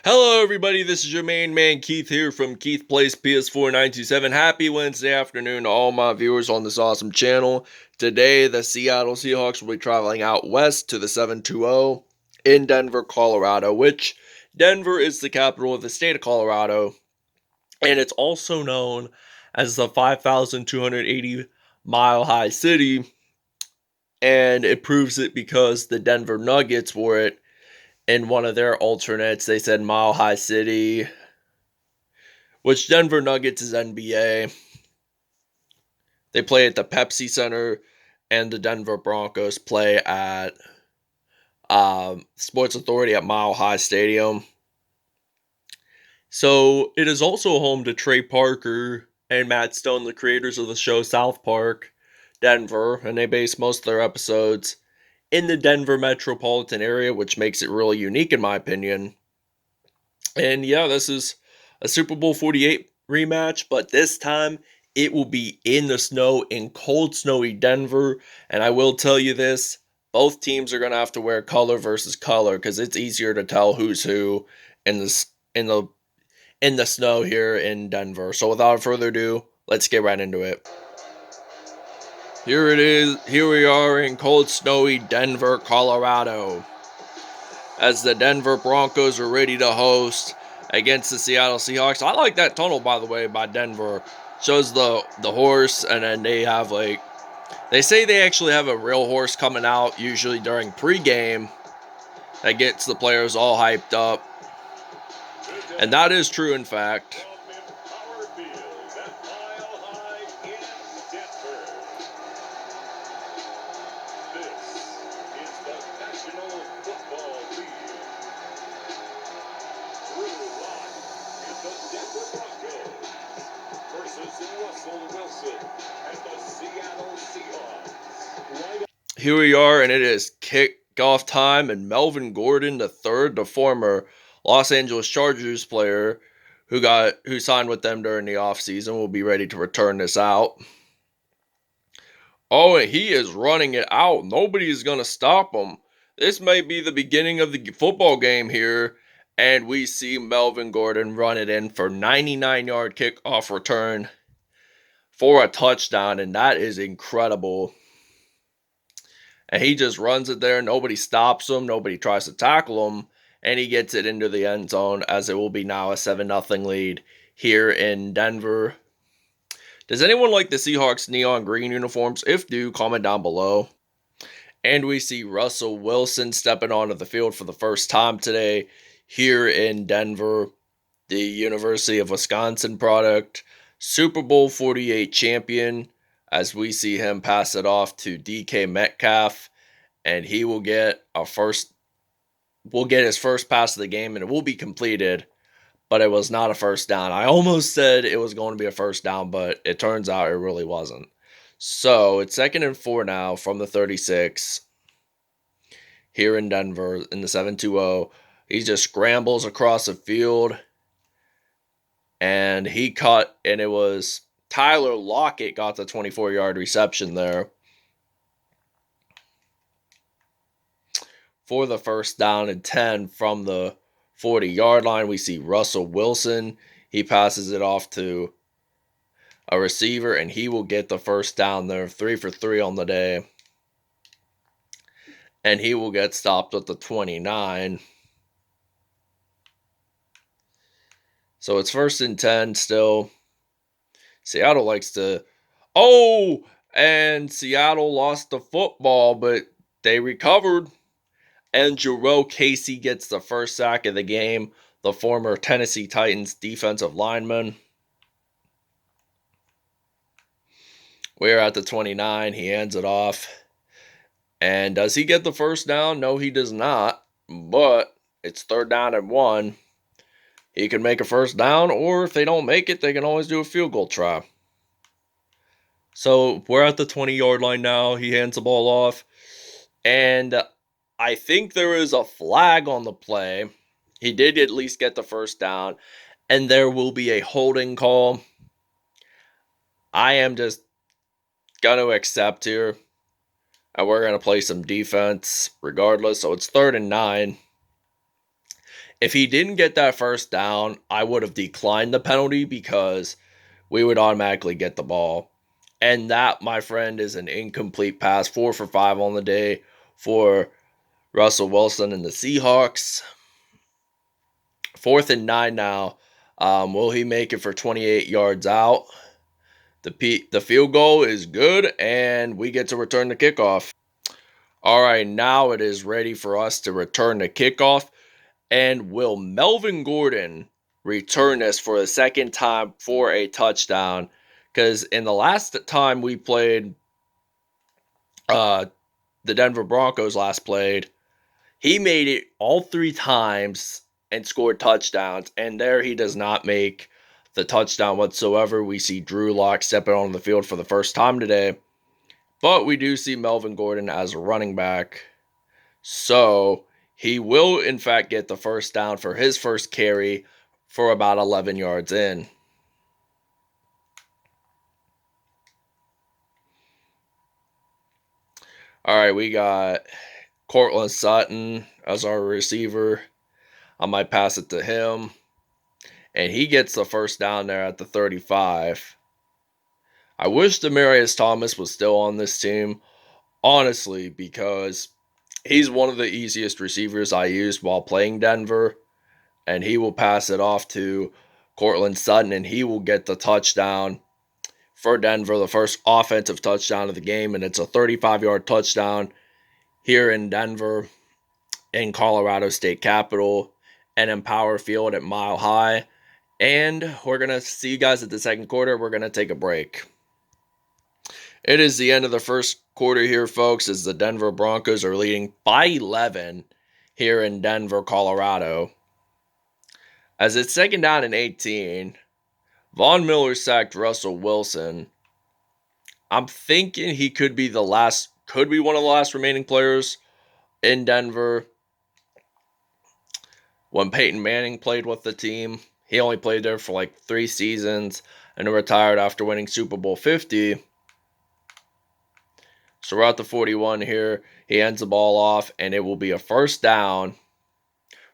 Hello everybody, this is your main man Keith here from Keith Plays PS4 927. Happy Wednesday afternoon to all my viewers on this awesome channel. Today the Seattle Seahawks will be traveling out west to the 720 in Denver, Colorado, which Denver is the capital of the state of Colorado, and it's also known as the 5,280 mile high city, and it proves it because the Denver Nuggets wore it in one of their alternates. They said Mile High City, which Denver Nuggets is NBA. They play at the Pepsi Center, and the Denver Broncos play at Sports Authority at Mile High Stadium. So it is also home to Trey Parker and Matt Stone, the creators of the show South Park, Denver, and they base most of their episodes in the Denver metropolitan area, which makes it really unique in my opinion. And yeah, this is a Super Bowl 48 rematch, but this time it will be in the snow in cold, snowy Denver. And I will tell you this, both teams are going to have to wear color versus color because it's easier to tell who's who in the snow here in Denver. So without further ado, let's get right into it. Here it is. Here we are in cold, snowy Denver, Colorado, as the Denver Broncos are ready to host against the Seattle Seahawks. I like that tunnel, by the way, by Denver. Shows the horse, and then they have they say they actually have a real horse coming out usually during pregame that gets the players all hyped up. And that is true, in fact. Rusell Wilson and the Seattle Seahawks. Here we are, and it is kickoff time, and Melvin Gordon III, the former Los Angeles Chargers player who signed with them during the offseason, will be ready to return this out. Oh, and he is running it out. Nobody is going to stop him. This may be the beginning of the football game here, and we see Melvin Gordon run it in for 99-yard kickoff return for a touchdown, and that is incredible. And he just runs it there. Nobody stops him. Nobody tries to tackle him. And he gets it into the end zone, as it will be now a 7-0 lead here in Denver. Does anyone like the Seahawks neon green uniforms? If do, comment down below. And we see Rusell Wilson stepping onto the field for the first time today here in Denver. The University of Wisconsin product, Super Bowl 48 champion, as we see him pass it off to DK Metcalf, and he will get his first pass of the game, and it will be completed, but it was not a first down. I almost said it was going to be a first down, but it turns out it really wasn't. So it's 2nd and 4 now from the 36 here in Denver in the 7-2-0. He just scrambles across the field, and he caught, and it was Tyler Lockett got the 24-yard reception there for the first down and 10 from the 40-yard line. We see Rusell Wilson. He passes it off to a receiver, and he will get the first down there, 3 for 3 on the day. And he will get stopped at the 29. So it's 1st and 10 still. Seattle likes to... Oh! And Seattle lost the football, but they recovered. And Jurell Casey gets the first sack of the game, the former Tennessee Titans defensive lineman. We're at the 29. He hands it off. And does he get the first down? No, he does not. But it's 3rd down and 1. He can make a first down, or if they don't make it, they can always do a field goal try. So we're at the 20-yard line now. He hands the ball off. And I think there is a flag on the play. He did at least get the first down. And there will be a holding call. I am just going to accept here. And we're going to play some defense regardless. So it's 3rd and 9. If he didn't get that first down, I would have declined the penalty because we would automatically get the ball. And that, my friend, is an incomplete pass. 4 for 5 on the day for Rusell Wilson and the Seahawks. 4th and 9 now. Will he make it for 28 yards out? The field goal is good, and we get to return the kickoff. All right, now it is ready for us to return the kickoff. And will Melvin Gordon return this for the second time for a touchdown? Because in the last time we played, the Denver Broncos last played, he made it all 3 times and scored touchdowns. And there he does not make the touchdown whatsoever. We see Drew Lock stepping on the field for the first time today. But we do see Melvin Gordon as a running back. So he will, in fact, get the first down for his first carry for about 11 yards in. All right, we got Corutland Sutton as our receiver. I might pass it to him. And he gets the first down there at the 35. I wish Demaryius Thomas was still on this team, honestly, because he's one of the easiest receivers I used while playing Denver. And he will pass it off to Corutland Sutton, and he will get the touchdown for Denver, the first offensive touchdown of the game, and it's a 35-yard touchdown here in Denver, in Colorado State Capitol, and in Power Field at Mile High. And we're going to see you guys at the second quarter. We're going to take a break. It is the end of the first quarter here, folks, as the Denver Broncos are leading by 11 here in Denver, Colorado. As it's second down and 18, Von Miller sacked Rusell Wilson. I'm thinking he could be one of the last remaining players in Denver. When Peyton Manning played with the team, he only played there for like 3 seasons and retired after winning Super Bowl 50. So we're at the 41 here. He ends the ball off, and it will be a first down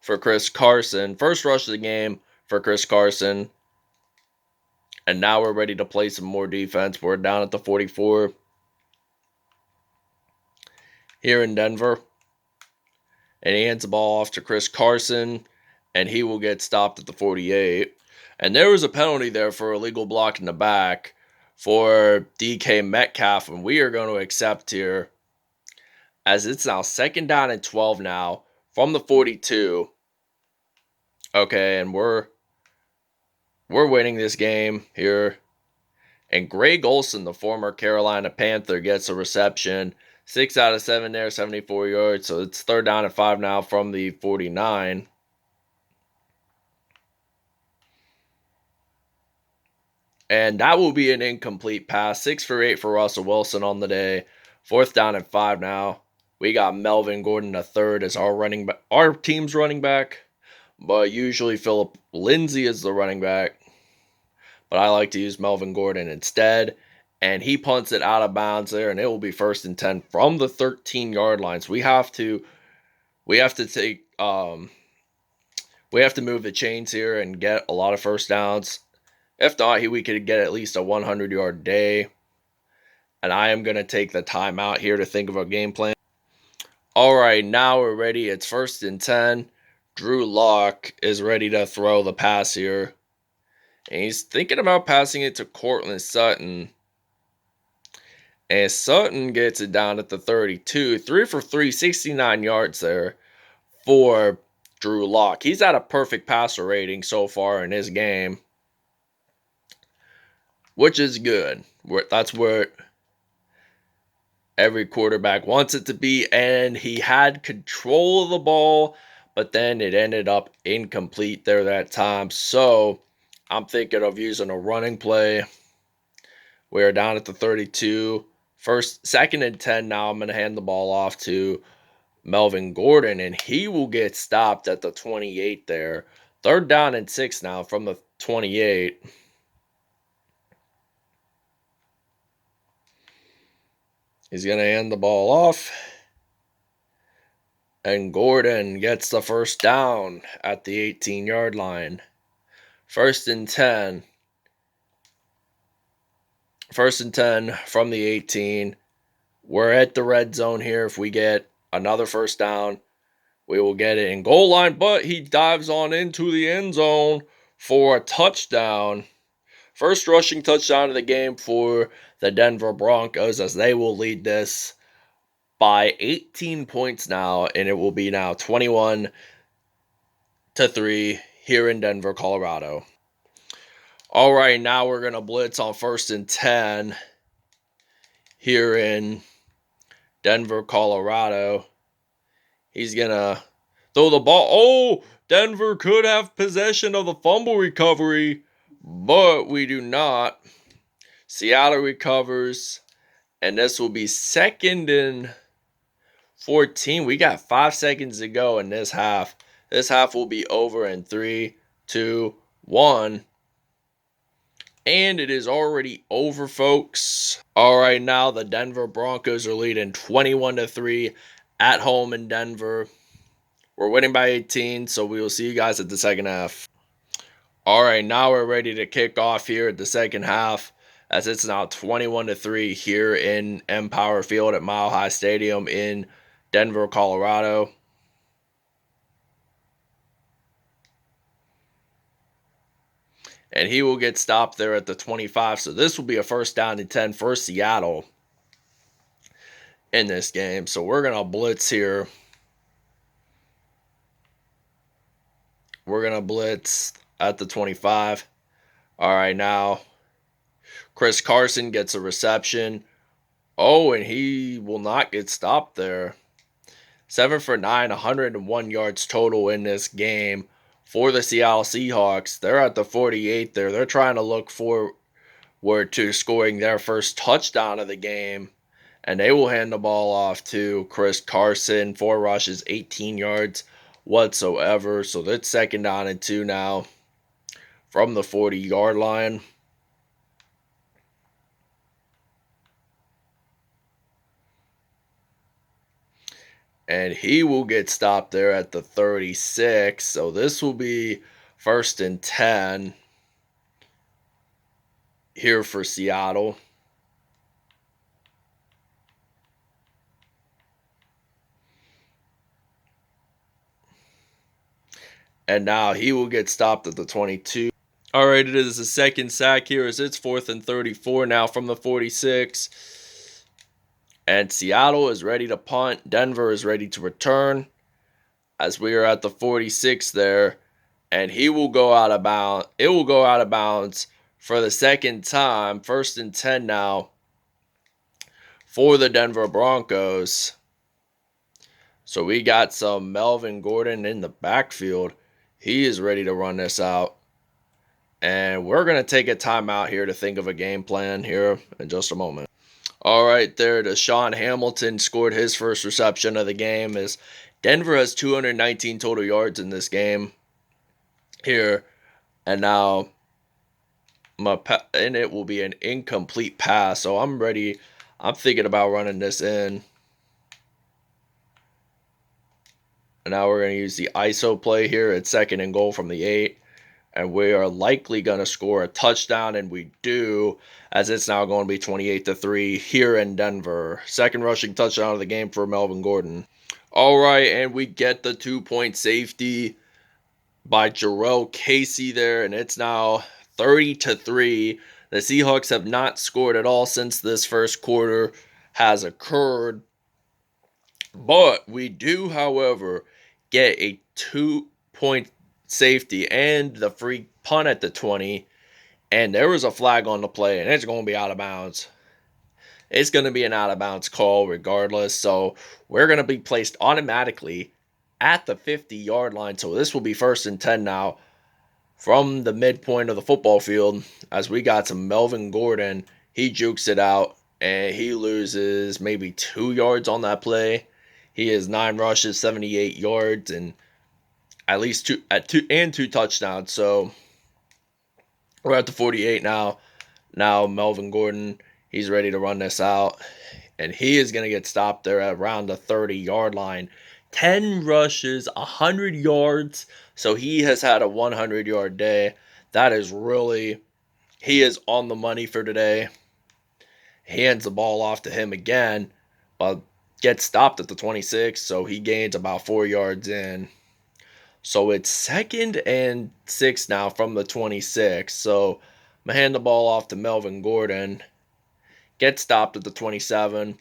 for Chris Carson. First rush of the game for Chris Carson. And now we're ready to play some more defense. We're down at the 44 here in Denver. And he hands the ball off to Chris Carson, and he will get stopped at the 48. And there was a penalty there for illegal block in the back for DK Metcalf, and we are going to accept here, as it's now second down and 12 now from the 42. Okay, and we're winning this game here. And Greg Olsen, the former Carolina Panther, gets a reception. 6 out of 7 there, 74 yards. So it's third down and 5 now from the 49. And that will be an incomplete pass. 6 for 8 for Rusell Wilson on the day. Fourth down and 5 now. We got Melvin Gordon III as our team's running back. But usually Philip Lindsay is the running back. But I like to use Melvin Gordon instead. And he punts it out of bounds there, and it will be first and 10 from the 13-yard line. So we have to move the chains here and get a lot of first downs. If not, we could get at least a 100-yard day. And I am going to take the timeout here to think of a game plan. All right, now we're ready. It's first and 10. Drew Lock is ready to throw the pass here. And he's thinking about passing it to Corutland Sutton. And Sutton gets it down at the 32. 3 for 3, 69 yards there for Drew Lock. He's at a perfect passer rating so far in his game, which is good. That's where every quarterback wants it to be. And he had control of the ball, but then it ended up incomplete there that time. So I'm thinking of using a running play. We are down at the 32. Second and 10 now. I'm going to hand the ball off to Melvin Gordon, and he will get stopped at the 28 there. Third down and 6 now from the 28. He's going to hand the ball off. And Gordon gets the first down at the 18-yard line. 1st and 10. 1st and 10 from the 18. We're at the red zone here. If we get another first down, we will get it in goal line. But he dives on into the end zone for a touchdown. First rushing touchdown of the game for the Denver Broncos, as they will lead this by 18 points now, and it will be now 21-3 here in Denver, Colorado. All right, now we're going to blitz on 1st and 10 here in Denver, Colorado. He's going to throw the ball. Oh, Denver could have possession of the fumble recovery, but we do not. Seattle recovers, and this will be 2nd and 14. We got 5 seconds to go in this half. This half will be over in 3, 2, 1. And it is already over, folks. All right, now the Denver Broncos are leading 21-3 at home in Denver. We're winning by 18, so we will see you guys at the second half. All right, now we're ready to kick off here at the second half, as it's now 21-3 here in Empower Field at Mile High Stadium in Denver, Colorado. And he will get stopped there at the 25. So this will be a 1st down and 10 for Seattle in this game. So we're going to blitz here. We're going to blitz at the 25. All right, now Chris Carson gets a reception. Oh, and he will not get stopped there. 7 for 9, 101 yards total in this game for the Seattle Seahawks. They're at the 48 there. They're trying to look forward to scoring their first touchdown of the game. And they will hand the ball off to Chris Carson. 4 rushes, 18 yards whatsoever. So that's 2nd down and 2 now from the 40-yard line. And he will get stopped there at the 36. So this will be 1st and 10 here for Seattle. And now he will get stopped at the 22. All right, it is the 2nd sack here as it's 4th and 34 now from the 46. And Seattle is ready to punt. Denver is ready to return as we are at the 46 there. And he will go out of bounds. It will go out of bounds for the 2nd time. 1st and 10 now for the Denver Broncos. So we got some Melvin Gordon in the backfield. He is ready to run this out. And we're going to take a timeout here to think of a game plan here in just a moment. All right, there, Deshaun Hamilton scored his first reception of the game as Denver has 219 total yards in this game here. And now it will be an incomplete pass. So I'm ready. I'm thinking about running this in. And now we're going to use the ISO play here at 2nd and goal from the 8. And we are likely going to score a touchdown, and we do, as it's now going to be 28-3 here in Denver. 2nd rushing touchdown of the game for Melvin Gordon. All right, and we get the 2-point safety by Jurell Casey there, and it's now 30-3. The Seahawks have not scored at all since this first quarter has occurred. But we do, however, get a 2-point safety and the free punt at the 20, and there was a flag on the play, and it's going to be out of bounds. It's going to be an out of bounds call regardless, so we're going to be placed automatically at the 50-yard line. So this will be 1st and 10 now from the midpoint of the football field, as we got some Melvin Gordon. He jukes it out, and he loses maybe 2 yards on that play. He has 9 rushes, 78 yards, and at least two touchdowns. So we're at the 48 now. Now Melvin Gordon, he's ready to run this out. And he is going to get stopped there at around the 30-yard line. 10 rushes, 100 yards. So he has had a 100-yard day. That is really, he is on the money for today. Hands the ball off to him again, but gets stopped at the 26, so he gains about 4 yards in. So it's 2nd and 6 now from the 26. So I'm going to hand the ball off to Melvin Gordon. Gets stopped at the 27.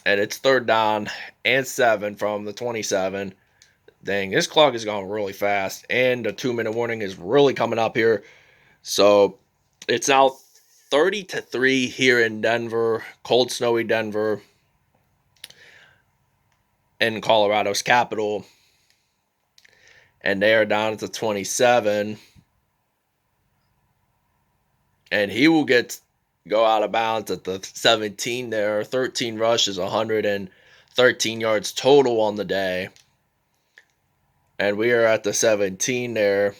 And it's 3rd down and 7 from the 27. Dang, this clock is going really fast. And the 2-minute warning is really coming up here. So it's now 30-3 here in Denver. Cold, snowy Denver. In Colorado's capital. And they are down at the 27. And he will go out of bounds at the 17 there. 13 rushes, 113 yards total on the day. And we are at the 17 there.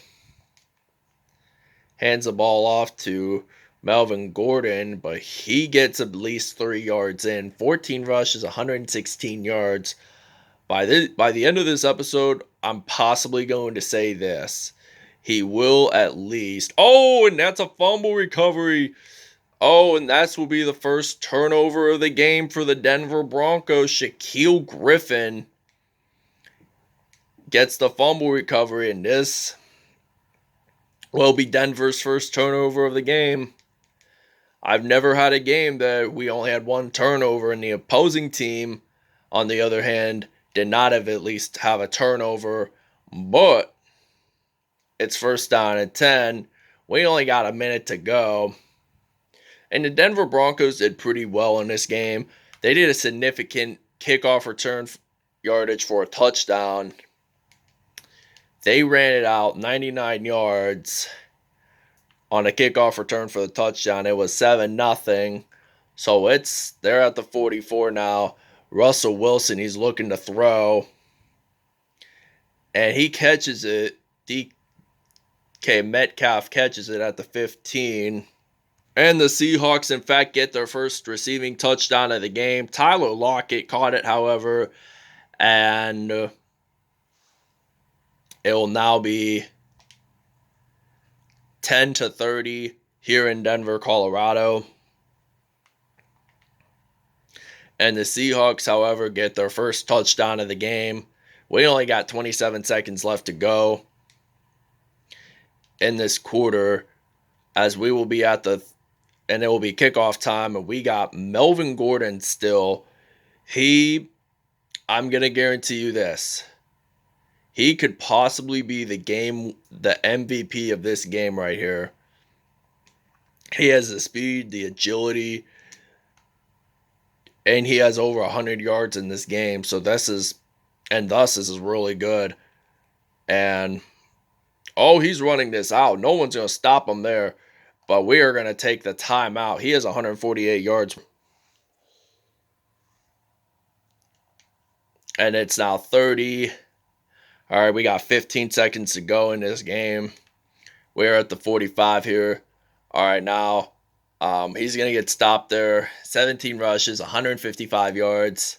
Hands the ball off to Melvin Gordon, but he gets at least 3 yards in. 14 rushes, 116 yards. By the end of this episode, I'm possibly going to say this. He will at least... Oh, and that's a fumble recovery. Oh, and that will be the first turnover of the game for the Denver Broncos. Shaquille Griffin gets the fumble recovery, and this will be Denver's first turnover of the game. I've never had a game that we only had one turnover, and the opposing team, on the other hand, did not have at least have a turnover, but it's 1st down and 10. We only got a minute to go. And the Denver Broncos did pretty well in this game. They did a significant kickoff return yardage for a touchdown. They ran it out 99 yards on a kickoff return for the touchdown. It was 7-0. So they're at the 44 now. Rusell Wilson, he's looking to throw. And he catches it. DK Metcalf catches it at the 15. And the Seahawks, in fact, get their first receiving touchdown of the game. Tyler Lockett caught it, however. And it will now be 10-30 here in Denver, Colorado. And the Seahawks, however, get their first touchdown of the game. We only got 27 seconds left to go in this quarter, as we will be and it will be kickoff time, and we got Melvin Gordon still. I'm going to guarantee you this. He could possibly be the MVP of this game right here. He has the speed, the agility, and he has over 100 yards in this game. So this is really good. And, he's running this out. No one's going to stop him there. But we are going to take the timeout. He has 148 yards. And it's now 30. All right, we got 15 seconds to go in this game. We're at the 45 here. All right, now he's going to get stopped there. 17 rushes, 155 yards.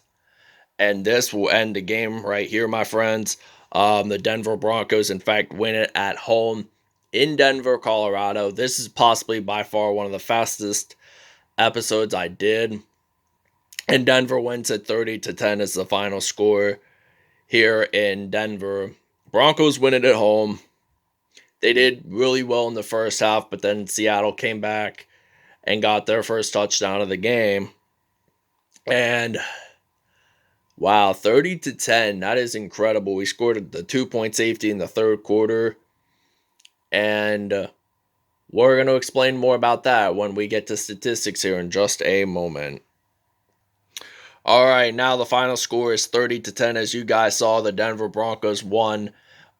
And this will end the game right here, my friends. The Denver Broncos, in fact, win it at home in Denver, Colorado. This is possibly by far one of the fastest episodes I did. And Denver wins at 30-10 as the final score here in Denver. Broncos win it at home. They did really well in the first half, but then Seattle came back and got their first touchdown of the game. And wow, 30-10, that is incredible. We scored the 2-point safety in the third quarter. And we're going to explain more about that when we get to statistics here in just a moment. All right, now the final score is 30-10. As you guys saw, the Denver Broncos won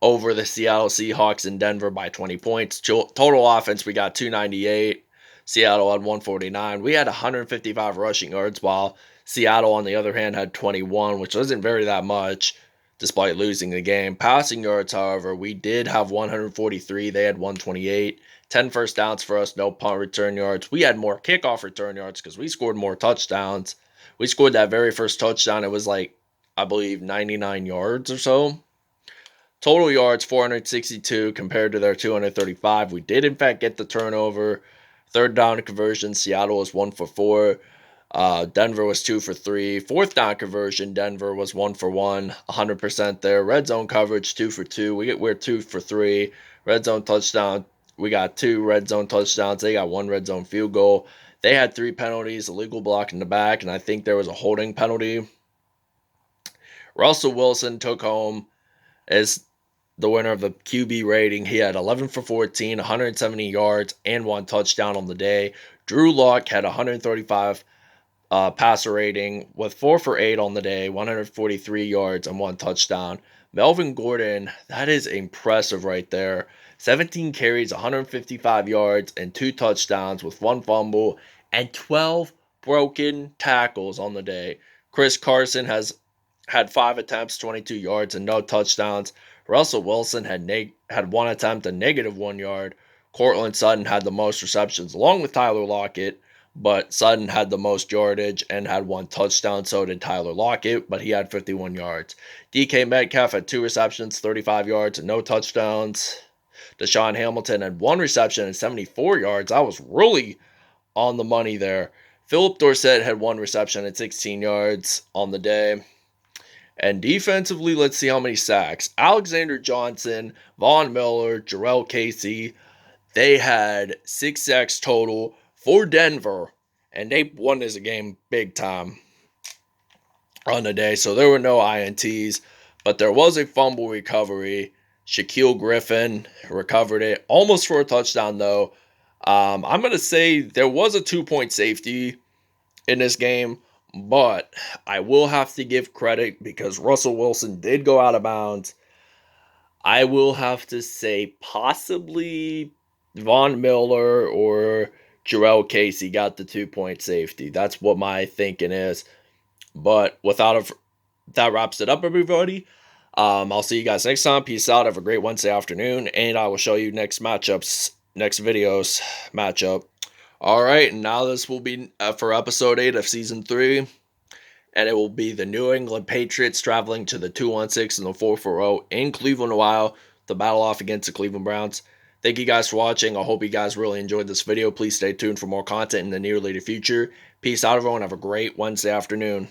over the Seattle Seahawks in Denver by 20 points. Total offense, we got 298. Seattle had 149. We had 155 rushing yards, while Seattle, on the other hand, had 21, which wasn't that much, despite losing the game. Passing yards, however, we did have 143. They had 128. 10 first downs for us, no punt return yards. We had more kickoff return yards because we scored more touchdowns. We scored that very first touchdown. It was like I believe, 99 yards or so. Total yards, 462 compared to their 235. We did, in fact, get the turnover. Third down conversion, Seattle was 1 for 4. Denver was 2 for 3. Fourth down conversion, Denver was 1 for 1. 100% there. Red zone coverage, 2 for 2. We're 2 for 3. Red zone touchdown. We got 2 red zone touchdowns. They got 1 red zone field goal. They had 3 penalties, illegal block in the back, and I think there was a holding penalty. Rusell Wilson took home as the winner of the QB rating. He had 11 for 14, 170 yards, and 1 touchdown on the day. Drew Lock had 135 passer rating with 4 for 8 on the day, 143 yards, and 1 touchdown. Melvin Gordon, that is impressive right there. 17 carries, 155 yards, and 2 touchdowns with 1 fumble and 12 broken tackles on the day. Chris Carson had 5 attempts, 22 yards, and no touchdowns. Rusell Wilson had 1 attempt and -1 yard. Corutland Sutton had the most receptions along with Tyler Lockett, but Sutton had the most yardage and had 1 touchdown. So did Tyler Lockett, but he had 51 yards. DK Metcalf had 2 receptions, 35 yards, and no touchdowns. Deshaun Hamilton had 1 reception and 74 yards. I was really on the money there. Philip Dorsett had 1 reception and 16 yards on the day. And defensively, let's see how many sacks. Alexander Johnson, Von Miller, Jurell Casey, they had 6 sacks total for Denver, and they won this game big time on the day. So there were no INTs, but there was a fumble recovery. Shaquille Griffin recovered it, almost for a touchdown, though. I'm going to say there was a 2-point safety in this game, but I will have to give credit because Rusell Wilson did go out of bounds. I will have to say possibly Von Miller or Jurell Casey got the 2-point safety. That's what my thinking is. But that wraps it up, everybody. I'll see you guys next time. Peace out. Have a great Wednesday afternoon, and I will show you next videos matchup. All right, and now this will be for episode 8 of season 3, and it will be the New England Patriots traveling to the 2-1-6 and the 4-4-0 in Cleveland, Ohio, to battle off against the Cleveland Browns. Thank you guys for watching. I hope you guys really enjoyed this video. Please stay tuned for more content in the near later future. Peace out, everyone. Have a great Wednesday afternoon.